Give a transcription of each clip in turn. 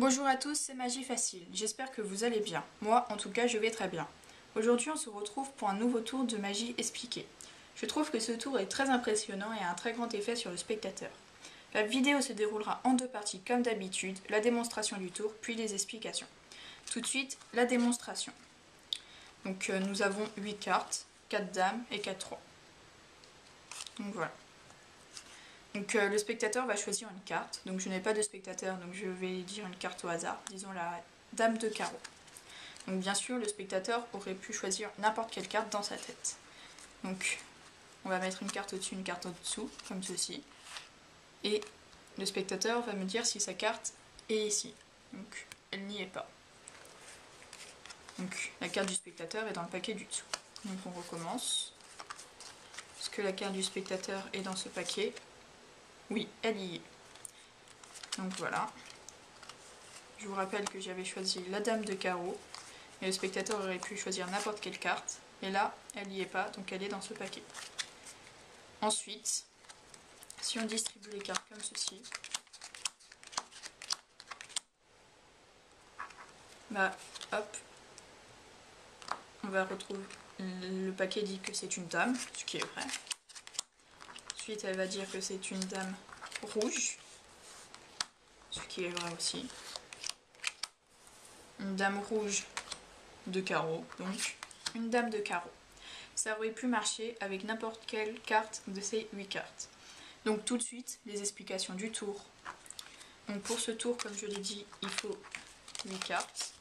Bonjour à tous, c'est Magie Facile, j'espère que vous allez bien. Moi, en tout cas, je vais très bien. Aujourd'hui, on se retrouve pour un nouveau tour de magie expliquée. Je trouve que ce tour est très impressionnant et a un très grand effet sur le spectateur. La vidéo se déroulera en deux parties comme d'habitude, la démonstration du tour, puis les explications. Tout de suite, la démonstration. Donc nous avons 8 cartes, 4 dames et 4 rois. Donc voilà. Donc le spectateur va choisir une carte, donc je n'ai pas de spectateur, donc je vais dire une carte au hasard, disons la dame de carreau. Donc bien sûr, le spectateur aurait pu choisir n'importe quelle carte dans sa tête. Donc on va mettre une carte au-dessus, une carte au-dessous, comme ceci. Et le spectateur va me dire si sa carte est ici. Donc elle n'y est pas. Donc la carte du spectateur est dans le paquet du dessous. Donc on recommence. Est-ce que la carte du spectateur est dans ce paquet ? Oui, elle y est. Donc voilà. Je vous rappelle que j'avais choisi la dame de carreau. Et le spectateur aurait pu choisir n'importe quelle carte. Et là, elle n'y est pas, donc elle est dans ce paquet. Ensuite, si on distribue les cartes comme ceci, bah hop, on va retrouver, le paquet dit que c'est une dame, ce qui est vrai. Ensuite, elle va dire que c'est une dame rouge, ce qui est vrai aussi. Une dame rouge de carreau, donc une dame de carreau. Ça aurait pu marcher avec n'importe quelle carte de ces 8 cartes. Donc tout de suite, les explications du tour. Donc pour ce tour, comme je l'ai dit, il faut 8 cartes,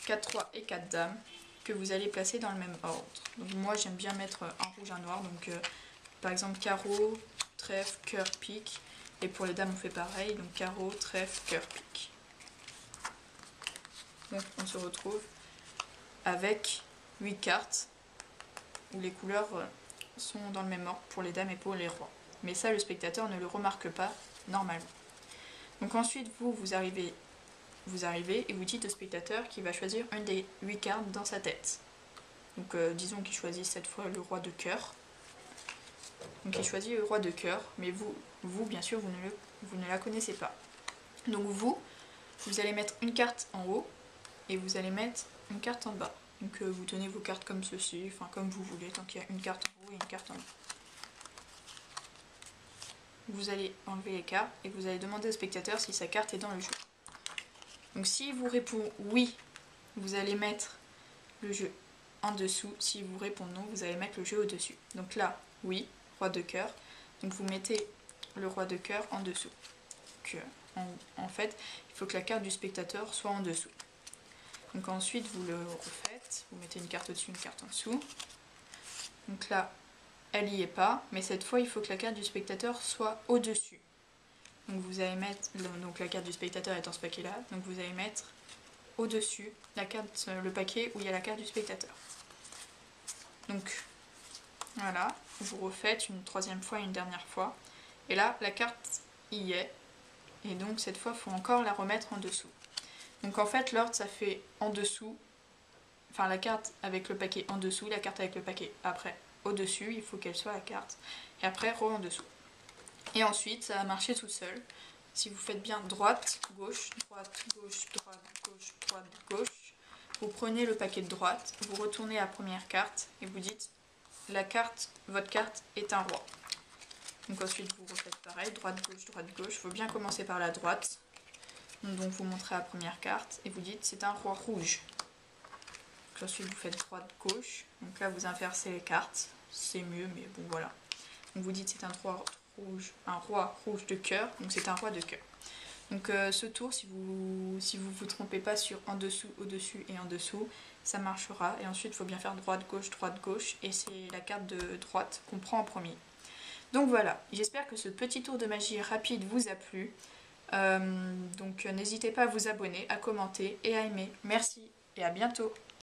4 rois et 4 dames, que vous allez placer dans le même ordre. Donc moi j'aime bien mettre un rouge, un noir, donc par exemple carreau, trèfle, cœur, pique. Et pour les dames on fait pareil, donc carreau, trèfle, cœur, pique. Donc on se retrouve avec 8 cartes où les couleurs sont dans le même ordre pour les dames et pour les rois. Mais ça, le spectateur ne le remarque pas normalement. Donc ensuite, vous arrivez et vous dites au spectateur qu'il va choisir une des 8 cartes dans sa tête. Donc disons qu'il choisit cette fois le roi de cœur. Donc il choisit le roi de cœur, mais vous bien sûr, vous ne la connaissez pas. Donc vous allez mettre une carte en haut et vous allez mettre une carte en bas. Donc vous tenez vos cartes comme ceci, enfin comme vous voulez, tant qu'il y a une carte en haut et une carte en bas. Vous allez enlever les cartes et vous allez demander au spectateur si sa carte est dans le jeu. Donc s'il vous répond oui, vous allez mettre le jeu en dessous. S'il vous répond non, vous allez mettre le jeu au-dessus. Donc là, oui, roi de cœur. Donc vous mettez le roi de cœur en dessous. Donc, en fait, il faut que la carte du spectateur soit en dessous. Donc ensuite, vous le refaites. Vous mettez une carte au-dessus, une carte en dessous. Donc là, elle n'y est pas, mais cette fois il faut que la carte du spectateur soit au-dessus. Donc vous allez mettre, donc la carte du spectateur est dans ce paquet là, donc vous allez mettre au-dessus le paquet où il y a la carte du spectateur. Donc voilà, vous refaites une troisième fois et une dernière fois, et là la carte y est, et donc cette fois il faut encore la remettre en dessous. Donc en fait l'ordre ça fait en dessous, enfin la carte avec le paquet en dessous, la carte avec le paquet après au-dessus, il faut qu'elle soit la carte, et après en dessous. Et ensuite, ça va marcher tout seul. Si vous faites bien droite, gauche, droite, gauche, droite, gauche, droite, gauche, vous prenez le paquet de droite, vous retournez à la première carte, et vous dites, votre carte est un roi. Donc ensuite, vous refaites pareil, droite, gauche, il faut bien commencer par la droite. Donc vous montrez la première carte, et vous dites, c'est un roi rouge. Donc ensuite vous faites droite, gauche, donc là vous inversez les cartes, c'est mieux mais bon voilà. Donc vous dites c'est un roi rouge de cœur, donc c'est un roi de cœur. Donc ce tour, si vous trompez pas sur en dessous, au-dessus et en dessous, ça marchera. Et ensuite il faut bien faire droite, gauche, et c'est la carte de droite qu'on prend en premier. Donc voilà, j'espère que ce petit tour de magie rapide vous a plu. Donc n'hésitez pas à vous abonner, à commenter et à aimer. Merci et à bientôt.